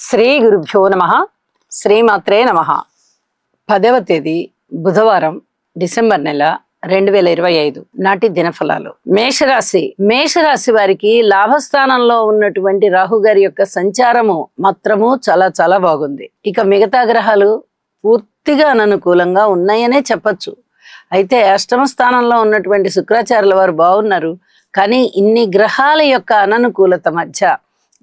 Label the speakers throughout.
Speaker 1: శ్రీ గురుభ్యో నమః. శ్రీమాత్రే నమః. 10వ తేదీ బుధవారం, డిసెంబర్ నెల 2025 నాటి దినఫలాలు. మేషరాశి వారికి లాభస్థానంలో ఉన్నటువంటి రాహు గారి యొక్క సంచారము మాత్రము చాలా చాలా బాగుంది. ఇక మిగతా గ్రహాలు పూర్తిగా అననుకూలంగా ఉన్నాయనే చెప్పచ్చు. అయితే అష్టమ స్థానంలో ఉన్నటువంటి శుక్రాచార్యుల వారు బాగున్నారు. కానీ ఇన్ని గ్రహాల యొక్క అననుకూలత మధ్య,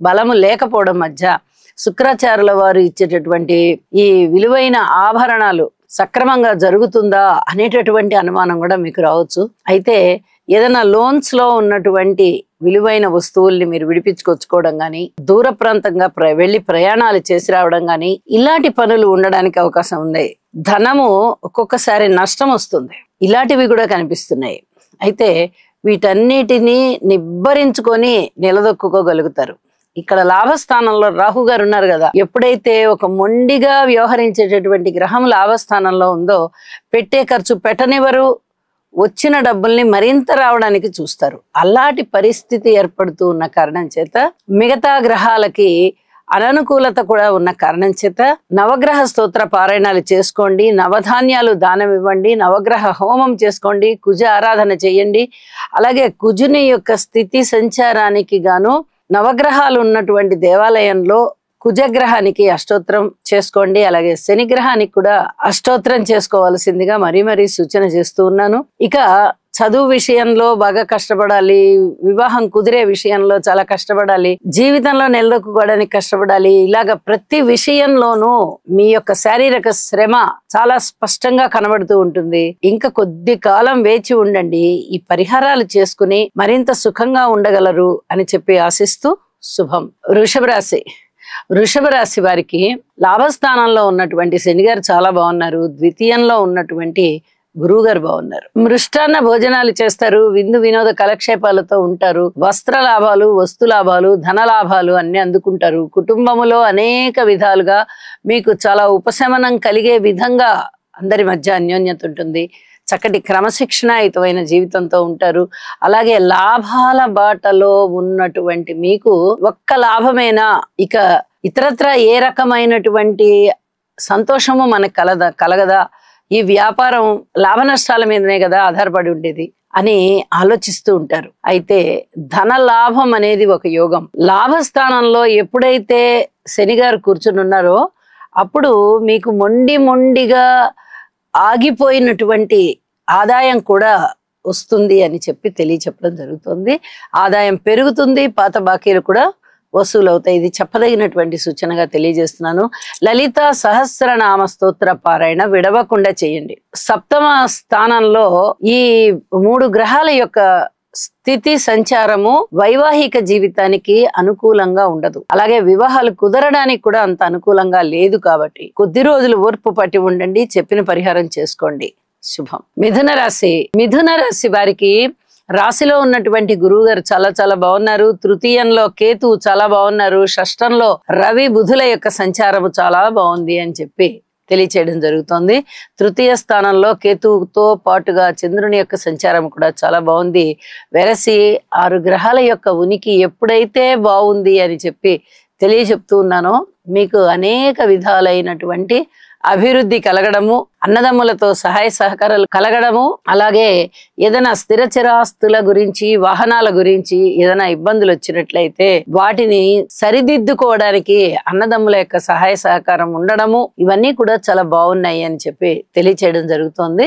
Speaker 1: బలము లేకపోవడం మధ్య శుక్రాచార్యుల వారు ఇచ్చేటటువంటి ఈ విలువైన ఆభరణాలు సక్రమంగా జరుగుతుందా అనేటటువంటి అనుమానం కూడా మీకు రావచ్చు. అయితే ఏదైనా లోన్స్ లో ఉన్నటువంటి విలువైన వస్తువుల్ని మీరు విడిపించుకొచ్చుకోవడం కానీ, దూర ప్రాంతంగా వెళ్ళి ప్రయాణాలు చేసి రావడం కానీ, ఇలాంటి పనులు ఉండడానికి అవకాశం ఉంది. ధనము ఒక్కొక్కసారి నష్టం వస్తుంది. ఇలాంటివి కూడా కనిపిస్తున్నాయి. అయితే వీటన్నిటినీ నిబ్బరించుకొని నిలదొక్కుకోగలుగుతారు. ఇక్కడ లాభస్థానంలో రాహు గారు ఉన్నారు కదా, ఎప్పుడైతే ఒక మొండిగా వ్యవహరించేటటువంటి గ్రహం లాభస్థానంలో ఉందో పెట్టే ఖర్చు పెట్టనివ్వరు, వచ్చిన డబ్బుల్ని మరింత రావడానికి చూస్తారు. అలాంటి పరిస్థితి ఏర్పడుతూ ఉన్న కారణం చేత, మిగతా గ్రహాలకి అననుకూలత కూడా ఉన్న కారణం చేత నవగ్రహ స్తోత్ర పారాయణాలు చేసుకోండి, నవధాన్యాలు దానం ఇవ్వండి, నవగ్రహ హోమం చేసుకోండి, కుజ ఆరాధన చేయండి. అలాగే కుజుని యొక్క స్థితి సంచారానికి గాను నవగ్రహాలు ఉన్నటువంటి దేవాలయంలో కుజగ్రహానికి అష్టోత్తరం చేసుకోండి. అలాగే శని గ్రహానికి కూడా అష్టోత్తరం చేసుకోవాల్సిందిగా మరీ సూచన చేస్తూ ఉన్నాను. ఇక చదువు విషయంలో బాగా కష్టపడాలి, వివాహం కుదిరే విషయంలో చాలా కష్టపడాలి, జీవితంలో నిలదొక్కుకోవడానికి కష్టపడాలి. ఇలాగ ప్రతి విషయంలోనూ మీ యొక్క శారీరక శ్రమ చాలా స్పష్టంగా కనబడుతూ ఉంటుంది. ఇంకా కొద్ది కాలం వేచి ఉండండి. ఈ పరిహారాలు చేసుకుని మరింత సుఖంగా ఉండగలరు అని చెప్పి ఆశిస్తూ శుభం. వృషభ రాశి వారికి లాభస్థానంలో ఉన్నటువంటి శని గారు చాలా బాగున్నారు. ద్వితీయంలో ఉన్నటువంటి గురువు గారు బాగున్నారు. మృష్టాన్న భోజనాలు చేస్తారు, విందు వినోద కలక్షేపాలతో ఉంటారు, వస్త్ర లాభాలు, వస్తు లాభాలు, ధన లాభాలు అన్ని అందుకుంటారు. కుటుంబములో అనేక విధాలుగా మీకు చాలా ఉపశమనం కలిగే విధంగా అందరి మధ్య అన్యోన్యత ఉంటుంది. చక్కటి క్రమశిక్షణాయుతమైన జీవితంతో ఉంటారు. అలాగే లాభాల బాటలో ఉన్నటువంటి మీకు ఒక్క లాభమేనా, ఇక ఇతరత్ర ఏ రకమైనటువంటి సంతోషము మనకు కలగదా, ఈ వ్యాపారం లాభ నష్టాల మీదనే కదా ఆధారపడి ఉండేది అని ఆలోచిస్తూ ఉంటారు. అయితే ధన లాభం అనేది ఒక యోగం. లాభస్థానంలో ఎప్పుడైతే శని గారు కూర్చుని ఉన్నారో అప్పుడు మీకు మొండిగా ఆగిపోయినటువంటి ఆదాయం కూడా వస్తుంది అని చెప్పి తెలియచెప్పడం జరుగుతుంది. ఆదాయం పెరుగుతుంది, పాత బాకీలు కూడా వసూలు అవుతాయి. ఇది చెప్పదగినటువంటి సూచనగా తెలియజేస్తున్నాను. లలిత సహస్రనామ స్తోత్ర పారాయణ విడవకుండా చేయండి. సప్తమ స్థానంలో ఈ 3 గ్రహాల యొక్క స్థితి సంచారము వైవాహిక జీవితానికి అనుకూలంగా ఉండదు. అలాగే వివాహాలు కుదరడానికి కూడా అంత అనుకూలంగా లేదు. కాబట్టి కొద్ది రోజులు ఓర్పు పట్టి ఉండండి, చెప్పిన పరిహారం చేసుకోండి. శుభం. మిథున రాశి వారికి రాశిలో ఉన్నటువంటి గురువు గారు చాలా చాలా బాగున్నారు. తృతీయంలో కేతు చాలా బాగున్నారు. షష్టంలో రవి బుధుల యొక్క సంచారము చాలా బాగుంది అని చెప్పి తెలియచేయడం జరుగుతోంది. తృతీయ స్థానంలో కేతువుతో పాటుగా చంద్రుని యొక్క సంచారం కూడా చాలా బాగుంది. వెరసి 6 గ్రహాల యొక్క ఉనికి ఎప్పుడైతే బాగుంది అని చెప్పి తెలియచెప్తూ ఉన్నానో మీకు అనేక విధాలైనటువంటి అభివృద్ధి కలగడము, అన్నదమ్ములతో సహాయ సహకారాలు కలగడము, అలాగే ఏదైనా స్థిర చిరాస్తుల గురించి, వాహనాల గురించి ఏదైనా ఇబ్బందులు వచ్చినట్లయితే వాటిని సరిదిద్దుకోవడానికి అన్నదమ్ముల యొక్క సహాయ సహకారం ఉండడము, ఇవన్నీ కూడా చాలా బాగున్నాయి అని చెప్పి తెలియచేయడం జరుగుతోంది.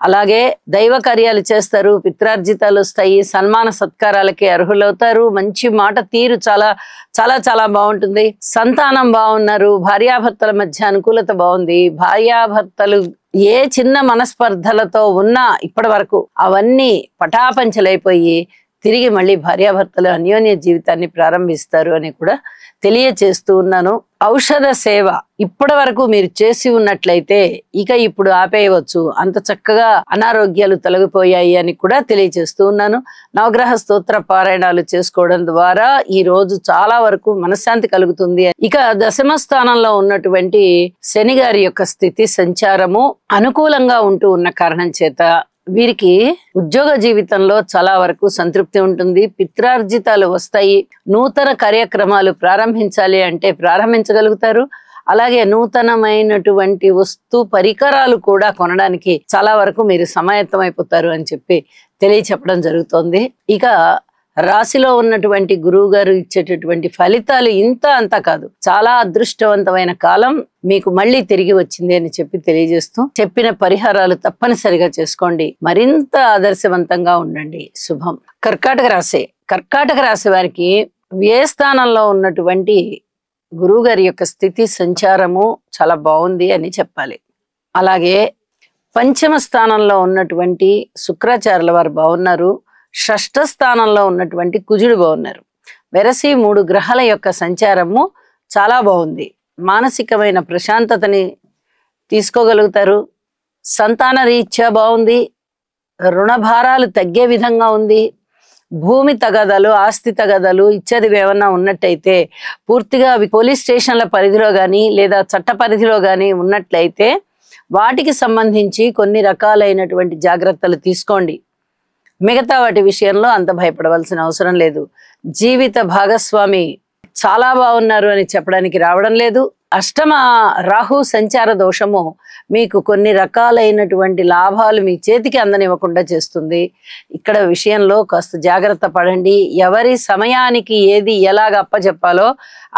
Speaker 1: అలాగే దైవ కార్యాలు చేస్తారు, పిత్రార్జితాలు వస్తాయి, సన్మాన సత్కారాలకి అర్హులవుతారు, మంచి మాట తీరు చాలా చాలా చాలా బాగుంటుంది. సంతానం బాగున్నారు, భార్యాభర్తల మధ్య అనుకూలత బాగుంది. భార్యాభర్తలు ఏ చిన్న మనస్పర్ధలతో ఉన్నా ఇప్పటి వరకు అవన్నీ పటాపంచలైపోయి తిరిగి మళ్ళీ భార్యాభర్తలు అన్యోన్య జీవితాన్ని ప్రారంభిస్తారు అని కూడా తెలియచేస్తూ ఉన్నాను. ఔషధ సేవ ఇప్పటి వరకు మీరు చేసి ఉన్నట్లయితే ఇక ఇప్పుడు ఆపేయవచ్చు, అంత చక్కగా అనారోగ్యాలు తొలగిపోయాయి అని కూడా తెలియచేస్తూ ఉన్నాను. నవగ్రహ స్తోత్ర పారాయణాలు చేసుకోవడం ద్వారా ఈ రోజు చాలా వరకు మనశ్శాంతి కలుగుతుంది. ఇక దశమ స్థానంలో ఉన్నటువంటి శని గారి యొక్క స్థితి సంచారము అనుకూలంగా ఉంటూ ఉన్న కారణం చేత వీరికి ఉద్యోగ జీవితంలో చాలా వరకు సంతృప్తి ఉంటుంది. పిత్రార్జితాలు వస్తాయి. నూతన కార్యక్రమాలు ప్రారంభించాలి అంటే ప్రారంభించగలుగుతారు. అలాగే నూతనమైనటువంటి వస్తు పరికరాలు కూడా కొనడానికి చాలా వరకు మీరు సమాయత్తం అయిపోతారు అని చెప్పి తెలియచెప్పడం జరుగుతోంది. ఇక రాశిలో ఉన్నటువంటి గురువు గారు ఇచ్చేటటువంటి ఫలితాలు ఇంత అంతా కాదు, చాలా అదృష్టవంతమైన కాలం మీకు మళ్ళీ తిరిగి వచ్చింది అని చెప్పి తెలియజేస్తూ, చెప్పిన పరిహారాలు తప్పనిసరిగా చేసుకోండి, మరింత ఆదర్శవంతంగా ఉండండి. శుభం. కర్కాటక రాశి. కర్కాటక రాశి వారికి వ్యయ స్థానంలో ఉన్నటువంటి గురువు గారి యొక్క స్థితి సంచారము చాలా బాగుంది అని చెప్పాలి. అలాగే పంచమ స్థానంలో ఉన్నటువంటి శుక్రాచార్యుల వారు బాగున్నారు. షష్ఠ స్థానంలో ఉన్నటువంటి కుజుడు బాగున్నారు. వెరసి 3 గ్రహాల యొక్క సంచారము చాలా బాగుంది. మానసికమైన ప్రశాంతతని తీసుకోగలుగుతారు. సంతాన రీత్యా బాగుంది. రుణ భారాలు తగ్గే విధంగా ఉంది. భూమి తగాదాలు, ఆస్తి తగాదాలు ఇత్యాదివి ఏమన్నా ఉన్నట్టయితే పూర్తిగా అవి పోలీస్ స్టేషన్ల పరిధిలో కానీ లేదా చట్ట పరిధిలో కానీ ఉన్నట్లయితే వాటికి సంబంధించి కొన్ని రకాలైనటువంటి జాగ్రత్తలు తీసుకోండి. మిగతా వాటి విషయంలో అంత భయపడవలసిన అవసరం లేదు. జీవిత భాగస్వామి చాలా బాగున్నారు అని చెప్పడానికి రావడం లేదు. అష్టమ రాహు సంచార దోషము మీకు కొన్ని రకాలైనటువంటి లాభాలు మీ చేతికి అందనివ్వకుండా చేస్తుంది. ఇక్కడ విషయంలో కాస్త జాగ్రత్త పడండి. ఎవరి సమయానికి ఏది ఎలాగ అప్పచెప్పాలో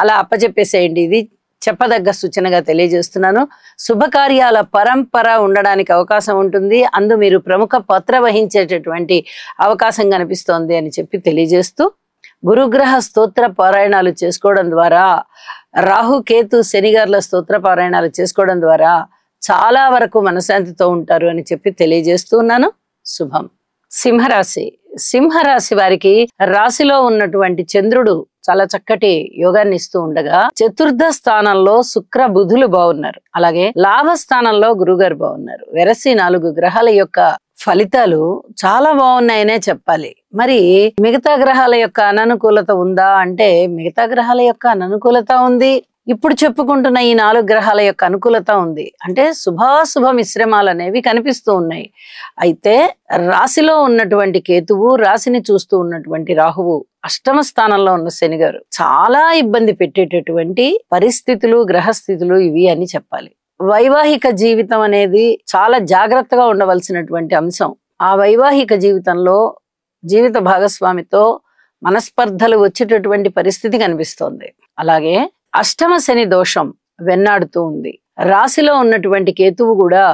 Speaker 1: అలా అప్పచెప్పేసేయండి. ఇది చెప్పదగ్గ సూచనగా తెలియజేస్తున్నాను. శుభకార్యాల పరంపర ఉండడానికి అవకాశం ఉంటుంది. అందు మీరు ప్రముఖ పాత్ర వహించేటటువంటి అవకాశం కనిపిస్తోంది అని చెప్పి తెలియజేస్తూ, గురుగ్రహ స్తోత్ర పారాయణాలు చేసుకోవడం ద్వారా, రాహు కేతు శనిగారుల స్తోత్ర పారాయణాలు చేసుకోవడం ద్వారా చాలా వరకు మనశాంతితో ఉంటారు అని చెప్పి తెలియజేస్తూ ఉన్నాను. శుభం. సింహరాశి. సింహరాశి వారికి రాశిలో ఉన్నటువంటి చంద్రుడు చాలా చక్కటి యోగాన్ని ఇస్తూ ఉండగా, చతుర్థ స్థానంలో శుక్ర బుధులు బాగున్నారు. అలాగే లాభ స్థానంలో గురుగారు బాగున్నారు. వెరసి 4 గ్రహాల యొక్క ఫలితాలు చాలా బాగున్నాయనే చెప్పాలి. మరి మిగతా గ్రహాల యొక్క అననుకూలత ఉందా అంటే మిగతా గ్రహాల యొక్క అననుకూలత ఉంది. ఇప్పుడు చెప్పుకుంటున్న ఈ 4 గ్రహాల యొక్క అనుకూలత ఉంది. అంటే శుభాశుభ మిశ్రమాలు అనేవి కనిపిస్తూ ఉన్నాయి. అయితే రాశిలో ఉన్నటువంటి కేతువు, రాశిని చూస్తూ ఉన్నటువంటి రాహువు, అష్టమ స్థానంలో ఉన్న శనిగారు చాలా ఇబ్బంది పెట్టేటటువంటి పరిస్థితులు, గ్రహస్థితులు ఇవి అని చెప్పాలి. వైవాహిక జీవితం అనేది చాలా జాగ్రత్తగా ఉండవలసినటువంటి అంశం. ఆ వైవాహిక జీవితంలో జీవిత భాగస్వామితో మనస్పర్ధలు వచ్చేటటువంటి పరిస్థితి కనిపిస్తోంది. అలాగే అష్టమ శని దోషం వెన్నాడుతూ ఉంది. రాశిలో ఉన్నటువంటి కేతువు కూడా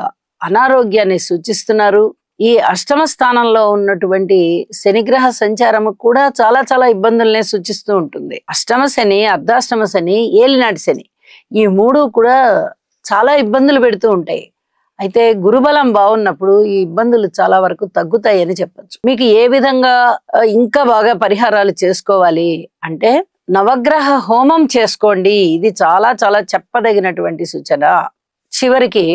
Speaker 1: అనారోగ్యాన్ని సూచిస్తున్నారు. ఈ అష్టమ స్థానంలో ఉన్నటువంటి శనిగ్రహ సంచారము కూడా చాలా చాలా ఇబ్బందుల్నే సూచిస్తూ ఉంటుంది. అష్టమ శని, అర్ధాష్టమ శని, ఏలినాటి శని ఈ 3 కూడా చాలా ఇబ్బందులు పెడుతూ ఉంటాయి. అయితే గురుబలం బాగున్నప్పుడు ఈ ఇబ్బందులు చాలా వరకు తగ్గుతాయి అని చెప్పచ్చు. మీకు ఏ విధంగా ఇంకా బాగా పరిహారాలు చేసుకోవాలి అంటే నవగ్రహ హోమం చేసుకోండి. ఇది చాలా చాలా చెప్పదగినటువంటి సూచన. చివరికి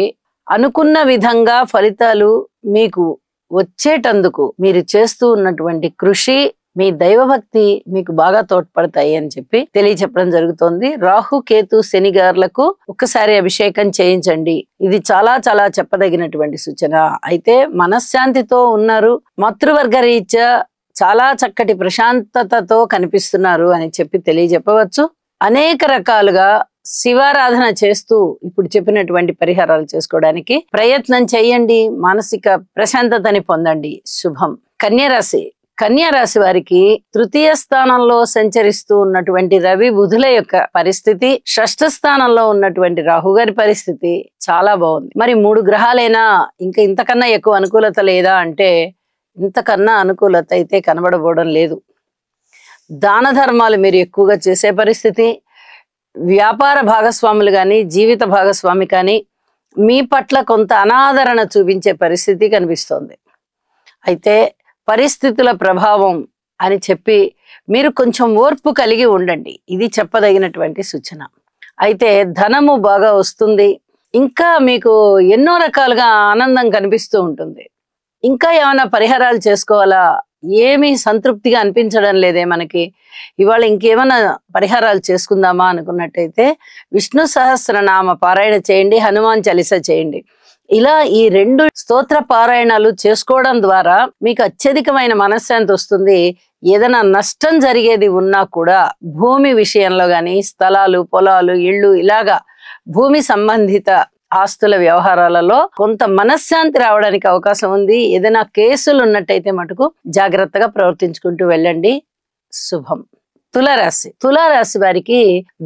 Speaker 1: అనుకున్న విధంగా ఫలితాలు మీకు వచ్చేటందుకు మీరు చేస్తూ ఉన్నటువంటి కృషి, మీ దైవభక్తి మీకు బాగా తోడ్పడతాయి అని చెప్పి తెలియచెప్పడం జరుగుతోంది. రాహు కేతు శనిగారులకు ఒక్కసారి అభిషేకం చేయించండి. ఇది చాలా చాలా చెప్పదగినటువంటి సూచన. అయితే మనశ్శాంతితో ఉన్నారు, మాతృవర్గ రీత్యా చాలా చక్కటి ప్రశాంతతతో కనిపిస్తున్నారు అని చెప్పి తెలియజెప్పవచ్చు. అనేక రకాలుగా శివారాధన చేస్తూ ఇప్పుడు చెప్పినటువంటి పరిహారాలు చేసుకోవడానికి ప్రయత్నం చేయండి. మానసిక ప్రశాంతతని పొందండి. శుభం. కన్యారాశి. కన్యారాశి వారికి తృతీయ స్థానంలో సంచరిస్తూ ఉన్నటువంటి రవి బుధుల యొక్క పరిస్థితి, షష్ఠ స్థానంలో ఉన్నటువంటి రాహు గారి పరిస్థితి చాలా బాగుంది. మరి 3 గ్రహాలైనా ఇంకా ఇంతకన్నా ఎక్కువ అనుకూలత లేదా అంటే ఇంతకన్నా అనుకూలత అయితే కనబడబోవడం లేదు. దాన ధర్మాలు మీరు ఎక్కువగా చేసే పరిస్థితి, వ్యాపార భాగస్వాములు కానీ జీవిత భాగస్వామి కానీ మీ పట్ల కొంత అనాదరణ చూపించే పరిస్థితి కనిపిస్తోంది. అయితే పరిస్థితుల ప్రభావం అని చెప్పి మీరు కొంచెం ఓర్పు కలిగి ఉండండి. ఇది చెప్పదగినటువంటి సూచన. అయితే ధనము బాగా వస్తుంది. ఇంకా మీకు ఎన్నో రకాలుగా ఆనందం కనిపిస్తూ ఉంటుంది. ఇంకా ఏమైనా పరిహారాలు చేసుకోవాలా, ఏమీ సంతృప్తిగా అనిపించడం లేదే మనకి, ఇవాళ ఇంకేమైనా పరిహారాలు చేసుకుందామా అనుకున్నట్టయితే విష్ణు సహస్రనామ పారాయణ చేయండి, హనుమాన్ చాలీసా చేయండి. ఇలా ఈ 2 స్తోత్ర పారాయణాలు చేసుకోవడం ద్వారా మీకు అత్యధికమైన మనశ్శాంతి వస్తుంది. ఏదైనా నష్టం జరిగేది ఉన్నా కూడా భూమి విషయంలో గాని, స్థలాలు, పొలాలు, ఇళ్ళు, ఇలాగా భూమి సంబంధిత ఆస్తుల వ్యవహారాలలో కొంత మనశ్శాంతి రావడానికి అవకాశం ఉంది. ఏదైనా కేసులు ఉన్నట్టయితే మటుకు జాగ్రత్తగా ప్రవర్తించుకుంటూ వెళ్ళండి. శుభం. తులారాశి వారికి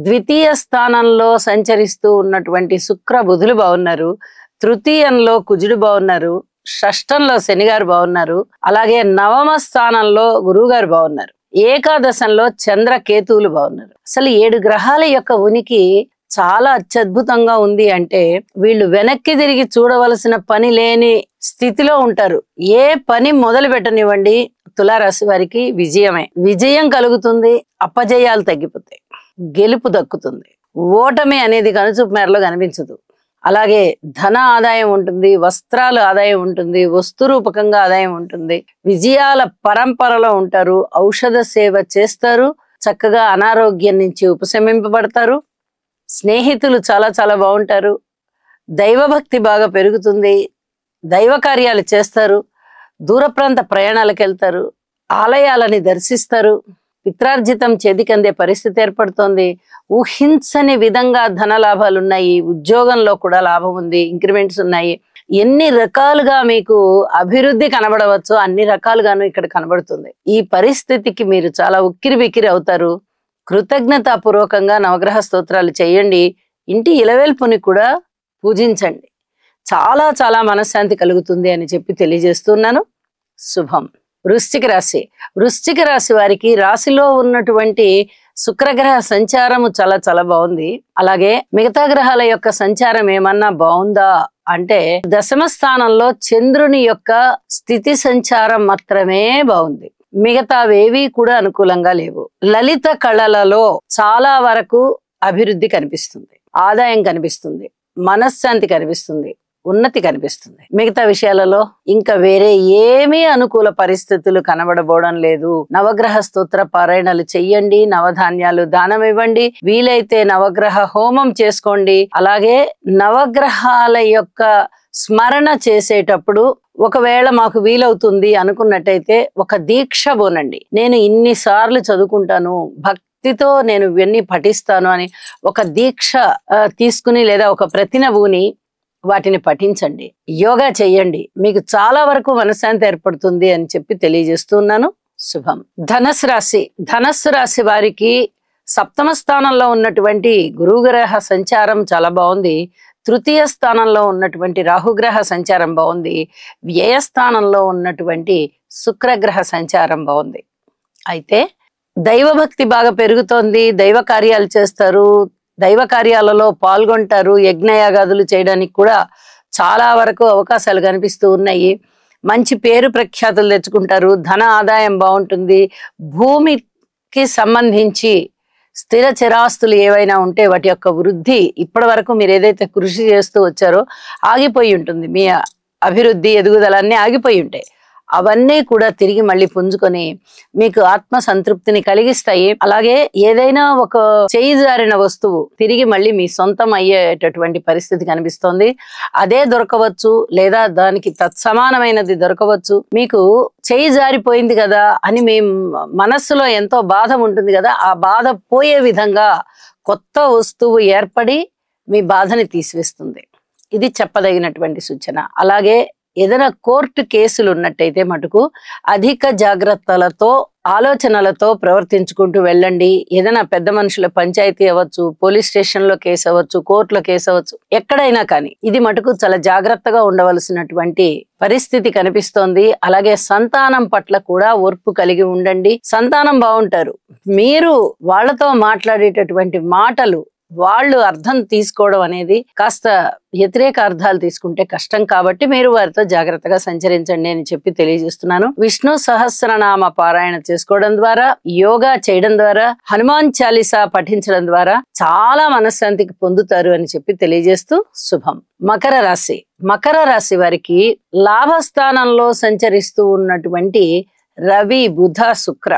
Speaker 1: ద్వితీయ స్థానంలో సంచరిస్తూ ఉన్నటువంటి శుక్ర బుధులు బాగున్నారు. తృతీయంలో కుజుడు బాగున్నారు. షష్టంలో శనిగారు బాగున్నారు. అలాగే నవమ స్థానంలో గురువు గారు బాగున్నారు. ఏకాదశంలో చంద్ర కేతువులు బాగున్నారు. అసలు 7 గ్రహాల యొక్క ఉనికి చాలా అత్యద్భుతంగా ఉంది. అంటే వీళ్ళు వెనక్కి తిరిగి చూడవలసిన పని లేని స్థితిలో ఉంటారు. ఏ పని మొదలు పెట్టనివ్వండి, తులారాశి వారికి విజయం కలుగుతుంది. అపజయాలు తగ్గిపోతాయి. గెలుపు దక్కుతుంది. ఓటమి అనేది కనుచూపు మేరలో కనిపించదు. అలాగే ధన ఆదాయం ఉంటుంది, వస్త్రాల ఆదాయం ఉంటుంది, వస్తు రూపకంగా ఆదాయం ఉంటుంది. విజయాల పరంపరలో ఉంటారు. ఔషధ సేవ చేస్తారు. చక్కగా అనారోగ్యం నుంచి ఉపశమింపబడతారు. స్నేహితులు చాలా చాలా బాగుంటారు. దైవభక్తి బాగా పెరుగుతుంది. దైవ కార్యాలు చేస్తారు. దూర ప్రాంత ప్రయాణాలకు వెళ్తారు. ఆలయాలని దర్శిస్తారు. పిత్రార్జితం చేతికందే పరిస్థితి ఏర్పడుతోంది. ఊహించని విధంగా ధన లాభాలు ఉన్నాయి. ఉద్యోగంలో కూడా లాభం ఉంది. ఇంక్రిమెంట్స్ ఉన్నాయి. ఎన్ని రకాలుగా మీకు అభివృద్ధి కనబడవచ్చో అన్ని రకాలుగాను ఇక్కడ కనబడుతుంది. ఈ పరిస్థితికి మీరు చాలా ఉక్కిరి బిక్కిరి అవుతారు. కృతజ్ఞతాపూర్వకంగా నవగ్రహ స్తోత్రాలు చేయండి. ఇంటి ఇలవేల్పుని కూడా పూజించండి. చాలా చాలా మనశ్శాంతి కలుగుతుంది అని చెప్పి తెలియజేస్తున్నాను. శుభం. వృశ్చిక రాశి వారికి రాశిలో ఉన్నటువంటి శుక్రగ్రహ సంచారము చాలా చాలా బాగుంది. అలాగే మిగతా గ్రహాల యొక్క సంచారం ఏమన్నా బాగుందా అంటే దశమ స్థానంలో చంద్రుని యొక్క స్థితి సంచారం మాత్రమే బాగుంది. మిగతావేవి కూడా అనుకూలంగా లేవు. లలిత కళలలో చాలా వరకు అభివృద్ధి కనిపిస్తుంది. ఆదాయం కనిపిస్తుంది. మనశ్శాంతి కనిపిస్తుంది. ఉన్నతి కనిపిస్తుంది. మిగతా విషయాలలో ఇంకా వేరే ఏమీ అనుకూల పరిస్థితులు కనబడబోవడం లేదు. నవగ్రహ స్తోత్ర పారాయణాలు చెయ్యండి. నవధాన్యాలు దానం ఇవ్వండి. వీలైతే నవగ్రహ హోమం చేసుకోండి. అలాగే నవగ్రహాల యొక్క స్మరణ చేసేటప్పుడు ఒకవేళ మాకు వీలవుతుంది అనుకున్నట్టయితే ఒక దీక్ష బోనండి. నేను ఇన్నిసార్లు చదువుకుంటాను, భక్తితో నేను ఇవన్నీ పఠిస్తాను అని ఒక దీక్ష తీసుకుని లేదా ఒక ప్రతినబూని వాటిని పఠించండి. యోగా చెయ్యండి. మీకు చాలా వరకు మనశ్శాంతి ఏర్పడుతుంది అని చెప్పి తెలియజేస్తున్నాను. శుభం. ధనస్సు రాశి వారికి సప్తమ స్థానంలో ఉన్నటువంటి గురుగ్రహ సంచారం చాలా బాగుంది. తృతీయ స్థానంలో ఉన్నటువంటి రాహుగ్రహ సంచారం బాగుంది. వ్యయస్థానంలో ఉన్నటువంటి శుక్రగ్రహ సంచారం బాగుంది. అయితే దైవభక్తి బాగా పెరుగుతోంది. దైవ కార్యాలు చేస్తారు. దైవ కార్యాలలో పాల్గొంటారు. యజ్ఞయాగాదులు చేయడానికి కూడా చాలా వరకు అవకాశాలు కనిపిస్తూ ఉన్నాయి. మంచి పేరు ప్రఖ్యాతులు తెచ్చుకుంటారు. ధన ఆదాయం బాగుంటుంది. భూమికి సంబంధించి స్థిర చిరాస్తులు ఏవైనా ఉంటే వాటి యొక్క వృద్ధి ఇప్పటి వరకు మీరు ఏదైతే కృషి చేస్తూ వచ్చారో ఆగిపోయి ఉంటుంది. మీ అభివృద్ధి ఎదుగుదలన్నీ ఆగిపోయి ఉంటాయి. అవన్నీ కూడా తిరిగి మళ్ళీ పుంజుకొని మీకు ఆత్మ సంతృప్తిని కలిగిస్తాయి. అలాగే ఏదైనా ఒక చేయి జారిన వస్తువు తిరిగి మళ్ళీ మీ సొంతం అయ్యేటటువంటి పరిస్థితి కనిపిస్తోంది. అదే దొరకవచ్చు లేదా దానికి తత్సమానమైనది దొరకవచ్చు. మీకు చేయి జారిపోయింది కదా అని మీ మనస్సులో ఎంతో బాధ ఉంటుంది కదా, ఆ బాధ పోయే విధంగా కొత్త వస్తువు ఏర్పడి మీ బాధని తీసివేస్తుంది. ఇది చెప్పదగినటువంటి సూచన. అలాగే ఏదైనా కోర్టు కేసులు ఉన్నట్టయితే మటుకు అధిక జాగ్రత్తలతో ఆలోచనలతో ప్రవర్తించుకుంటూ వెళ్ళండి. ఏదైనా పెద్ద మనుషుల పంచాయతీ అవ్వచ్చు, పోలీస్ స్టేషన్ లో కేసు అవ్వచ్చు, కోర్టులో కేసు అవ్వచ్చు, ఎక్కడైనా కానీ ఇది మటుకు చాలా జాగ్రత్తగా ఉండవలసినటువంటి పరిస్థితి కనిపిస్తోంది. అలాగే సంతానం పట్ల కూడా ఓర్పు కలిగి ఉండండి. సంతానం బాగుంటారు. మీరు వాళ్ళతో మాట్లాడేటటువంటి మాటలు వాళ్ళు అర్థం తీసుకోవడం అనేది కాస్త వ్యతిరేక అర్థాలు తీసుకుంటే కష్టం. కాబట్టి మీరు వారితో జాగ్రత్తగా సంచరించండి అని చెప్పి తెలియజేస్తున్నాను. విష్ణు సహస్రనామ పారాయణ చేసుకోవడం ద్వారా, యోగా చేయడం ద్వారా, హనుమాన్ చాలీసా పఠించడం ద్వారా చాలా మనశ్శాంతికి పొందుతారు అని చెప్పి తెలియజేస్తూ శుభం. మకర రాశి వారికి లాభస్థానంలో సంచరిస్తూ ఉన్నటువంటి రవి, బుధ, శుక్ర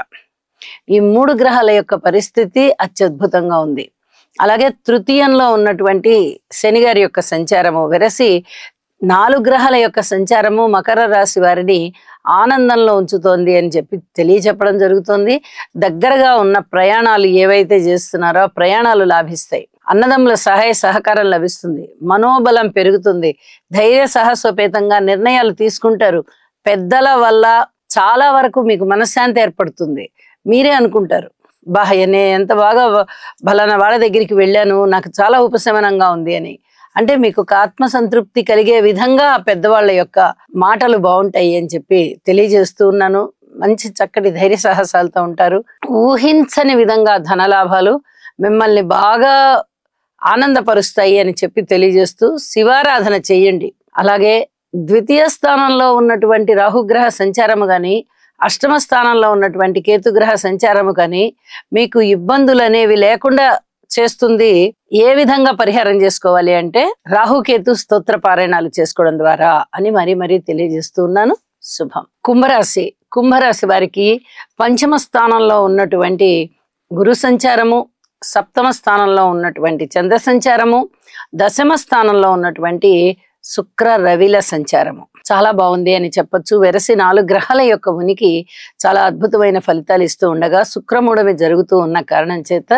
Speaker 1: ఈ 3 గ్రహాల యొక్క పరిస్థితి అత్యద్భుతంగా ఉంది. అలాగే తృతీయంలో ఉన్నటువంటి శనిగారి యొక్క సంచారము వెరసి 4 గ్రహాల యొక్క సంచారము మకర రాశి వారిని ఆనందంలో ఉంచుతోంది అని చెప్పి తెలియచెప్పడం జరుగుతుంది. దగ్గరగా ఉన్న ప్రయాణాలు ఏవైతే చేస్తున్నారో ప్రయాణాలు లాభిస్తాయి. అన్నదమ్ముల సహాయ సహకారం లభిస్తుంది. మనోబలం పెరుగుతుంది. ధైర్య సాహసోపేతంగా నిర్ణయాలు తీసుకుంటారు. పెద్దల వల్ల చాలా వరకు మీకు మనశ్శాంతి ఏర్పడుతుంది. మీరే అనుకుంటారు, నేను ఎంత బాగా బలానా వాళ్ళ దగ్గరికి వెళ్ళాను, నాకు చాలా ఉపశమనంగా ఉంది అని. అంటే మీకు ఒక ఆత్మసంతృప్తి కలిగే విధంగా పెద్దవాళ్ళ యొక్క మాటలు బాగుంటాయి అని చెప్పి తెలియజేస్తూ ఉన్నాను. మంచి చక్కటి ధైర్య సాహసాలతో ఉంటారు. ఊహించని విధంగా ధనలాభాలు మిమ్మల్ని బాగా ఆనందపరుస్తాయి అని చెప్పి తెలియజేస్తూ శివారాధన చెయ్యండి. అలాగే ద్వితీయ స్థానంలో ఉన్నటువంటి రాహుగ్రహ సంచారము కానీ, అష్టమ స్థానంలో ఉన్నటువంటి కేతుగ్రహ సంచారము కానీ మీకు ఇబ్బందులు అనేవి లేకుండా చేస్తుంది. ఏ విధంగా పరిహారం చేసుకోవాలి అంటే రాహుకేతు స్తోత్ర పారాయణాలు చేసుకోవడం ద్వారా అని మరీ తెలియజేస్తూ ఉన్నాను. శుభం. కుంభరాశి వారికి పంచమ స్థానంలో ఉన్నటువంటి గురు సంచారము, సప్తమ స్థానంలో ఉన్నటువంటి చంద్ర సంచారము, దశమ స్థానంలో ఉన్నటువంటి శుక్ర రవిల సంచారము చాలా బాగుంది అని చెప్పొచ్చు. వెరసి 4 గ్రహాల యొక్క ఉనికి చాలా అద్భుతమైన ఫలితాలు ఇస్తూ ఉండగా శుక్రమూఢమి జరుగుతూ ఉన్న కారణం చేత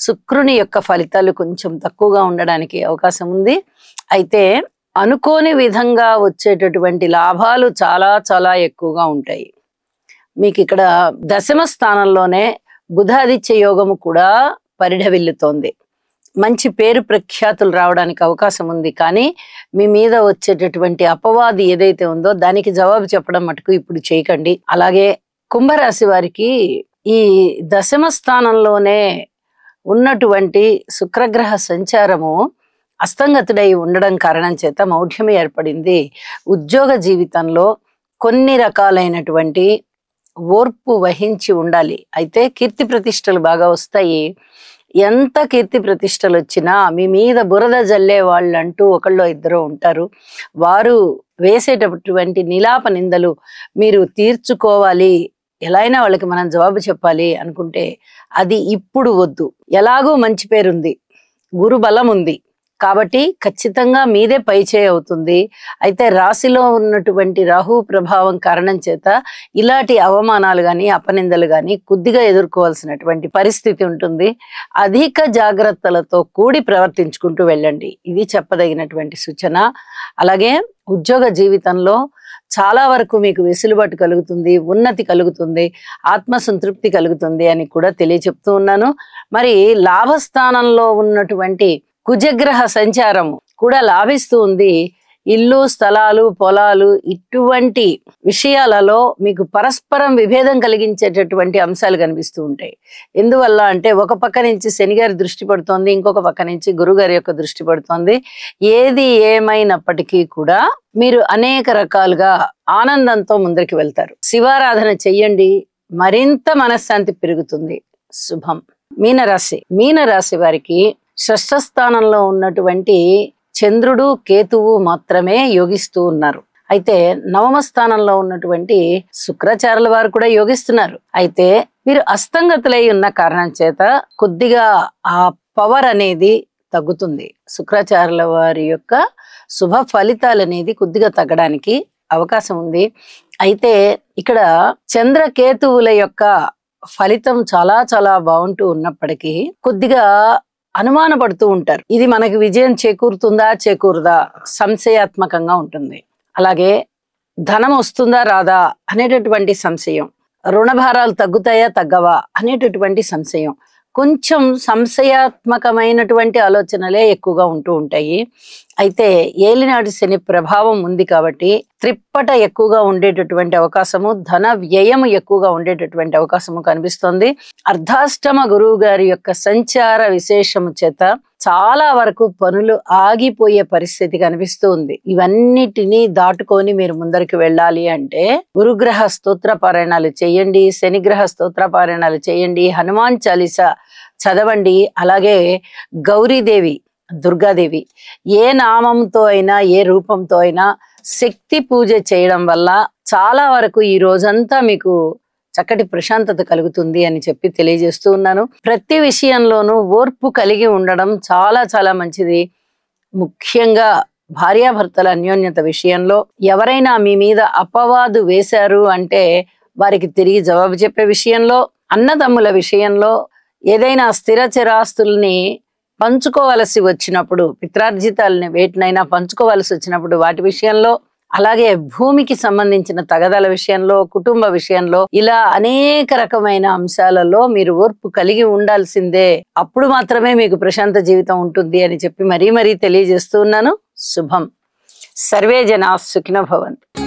Speaker 1: శుక్రుని యొక్క ఫలితాలు కొంచెం తక్కువగా ఉండడానికి అవకాశం ఉంది. అయితే అనుకోని విధంగా వచ్చేటటువంటి లాభాలు చాలా ఎక్కువగా ఉంటాయి. మీకు ఇక్కడ దశమ స్థానంలోనే బుధాదిత్య యోగము కూడా పరిఢవిల్లుతోంది. మంచి పేరు ప్రఖ్యాతులు రావడానికి అవకాశం ఉంది. కానీ మీ మీద వచ్చేటటువంటి అపవాది ఏదైతే ఉందో దానికి జవాబు చెప్పడం మటుకు ఇప్పుడు చేయకండి. అలాగే కుంభరాశి వారికి ఈ దశమ స్థానంలోనే ఉన్నటువంటి శుక్రగ్రహ సంచారము అస్తంగతుడై ఉండడం కారణం చేత మౌఢ్యం ఏర్పడింది. ఉద్యోగ జీవితంలో కొన్ని రకాలైనటువంటి ఓర్పు వహించి ఉండాలి. అయితే కీర్తి ప్రతిష్టలు బాగా వస్తాయి. ఎంత కీర్తి ప్రతిష్టలు వచ్చినా మీ మీద బురద జల్లే వాళ్ళంటూ ఒకళ్ళు ఇద్దరు ఉంటారు. వారు వేసేటటువంటి నిలాప నిందలు మీరు తీర్చుకోవాలి. ఎలా అయినా వాళ్ళకి మనం జవాబు చెప్పాలి అనుకుంటే అది ఇప్పుడు వద్దు. ఎలాగో మంచి పేరుంది, గురు బలం ఉంది కాబట్టి ఖచ్చితంగా మీదే పైచేయి అవుతుంది. అయితే రాశిలో ఉన్నటువంటి రాహు ప్రభావం కారణం చేత ఇలాంటి అవమానాలు కానీ అపనిందలు కానీ కొద్దిగా ఎదుర్కోవాల్సినటువంటి పరిస్థితి ఉంటుంది. అధిక జాగ్రత్తలతో కూడి ప్రవర్తించుకుంటూ వెళ్ళండి. ఇది చెప్పదగినటువంటి సూచన. అలాగే ఉద్యోగ జీవితంలో చాలా వరకు మీకు వెసులుబాటు కలుగుతుంది, ఉన్నతి కలుగుతుంది, ఆత్మసంతృప్తి కలుగుతుంది అని కూడా తెలియచెప్తూ ఉన్నాను. మరి లాభస్థానంలో ఉన్నటువంటి కుజగ్రహ సంచారం కూడా లాభిస్తూ ఉంది. ఇల్లు, స్థలాలు, పొలాలు ఇటువంటి విషయాలలో మీకు పరస్పరం విభేదం కలిగించేటటువంటి అంశాలు కనిపిస్తూ ఉంటాయి. ఎందువల్ల అంటే ఒక పక్క నుంచి శనిగారి దృష్టి పడుతోంది, ఇంకొక పక్క నుంచి గురుగారి యొక్క దృష్టి పడుతోంది. ఏది ఏమైనప్పటికీ కూడా మీరు అనేక రకాలుగా ఆనందంతో ముందరికి వెళ్తారు. శివారాధన చెయ్యండి, మరింత మనశ్శాంతి పెరుగుతుంది. శుభం. మీనరాశి వారికి షష్ఠ స్థానంలో ఉన్నటువంటి చంద్రుడు, కేతువు మాత్రమే యోగిస్తూ ఉన్నారు. అయితే నవమ స్థానంలో ఉన్నటువంటి శుక్రాచార్యుల వారు కూడా యోగిస్తున్నారు. అయితే వీరు అస్తంగతులై ఉన్న కారణం చేత కొద్దిగా ఆ పవర్ అనేది తగ్గుతుంది. శుక్రాచార్యుల వారి యొక్క శుభ ఫలితాలు అనేది కొద్దిగా తగ్గడానికి అవకాశం ఉంది. అయితే ఇక్కడ చంద్రకేతువుల యొక్క ఫలితం చాలా బాగుంటూ ఉన్నప్పటికీ కొద్దిగా అనుమాన పడుతూ ఉంటారు. ఇది మనకి విజయం చేకూరుదా సంశయాత్మకంగా ఉంటుంది. అలాగే ధనం వస్తుందా రాదా అనేటటువంటి సంశయం, రుణభారాలు తగ్గుతాయా తగ్గవా అనేటటువంటి సంశయం, కొంచెం సంశయాత్మకమైనటువంటి ఆలోచనలే ఎక్కువగా ఉంటూ ఉంటాయి. అయితే ఏలినాటి శని ప్రభావం ఉంది కాబట్టి త్రిప్పట ఎక్కువగా ఉండేటటువంటి అవకాశము, ధన వ్యయము ఎక్కువగా ఉండేటటువంటి అవకాశము కనిపిస్తుంది. అర్ధాష్టమ గురువు గారి యొక్క సంచార విశేషము చేత చాలా వరకు పనులు ఆగిపోయే పరిస్థితి కనిపిస్తూ ఉంది. ఇవన్నిటినీ దాటుకొని మీరు ముందరికి వెళ్ళాలి అంటే గురుగ్రహ స్తోత్ర పారాయణాలు చేయండి, శనిగ్రహ స్తోత్ర పారాయణాలు చేయండి, హనుమాన్ చాలీసా చదవండి. అలాగే గౌరీదేవి, దుర్గాదేవి ఏ నామంతో అయినా ఏ రూపంతో అయినా శక్తి పూజ చేయడం వల్ల చాలా వరకు ఈ రోజంతా మీకు చక్కటి ప్రశాంతత కలుగుతుంది అని చెప్పి తెలియజేస్తూ ఉన్నాను. ప్రతి విషయంలోనూ ఓర్పు కలిగి ఉండడం చాలా మంచిది. ముఖ్యంగా భార్యాభర్తల అన్యోన్యత విషయంలో, ఎవరైనా మీ మీద అపవాదు వేశారు అంటే వారికి తిరిగి జవాబు చెప్పే విషయంలో, అన్నదమ్ముల విషయంలో, ఏదైనా స్థిర చిరాస్తుల్ని పంచుకోవలసి వచ్చినప్పుడు, పిత్రార్జితాలని వేటినైనా పంచుకోవలసి వచ్చినప్పుడు వాటి విషయంలో, అలాగే భూమికి సంబంధించిన తగదాల విషయంలో, కుటుంబ విషయంలో, ఇలా అనేక రకమైన అంశాలలో మీరు ఓర్పు కలిగి ఉండాల్సిందే. అప్పుడు మాత్రమే మీకు ప్రశాంత జీవితం ఉంటుంది అని చెప్పి మరీ తెలియజేస్తూ ఉన్నాను. శుభం. సర్వే జనా సుఖినో భవంతు.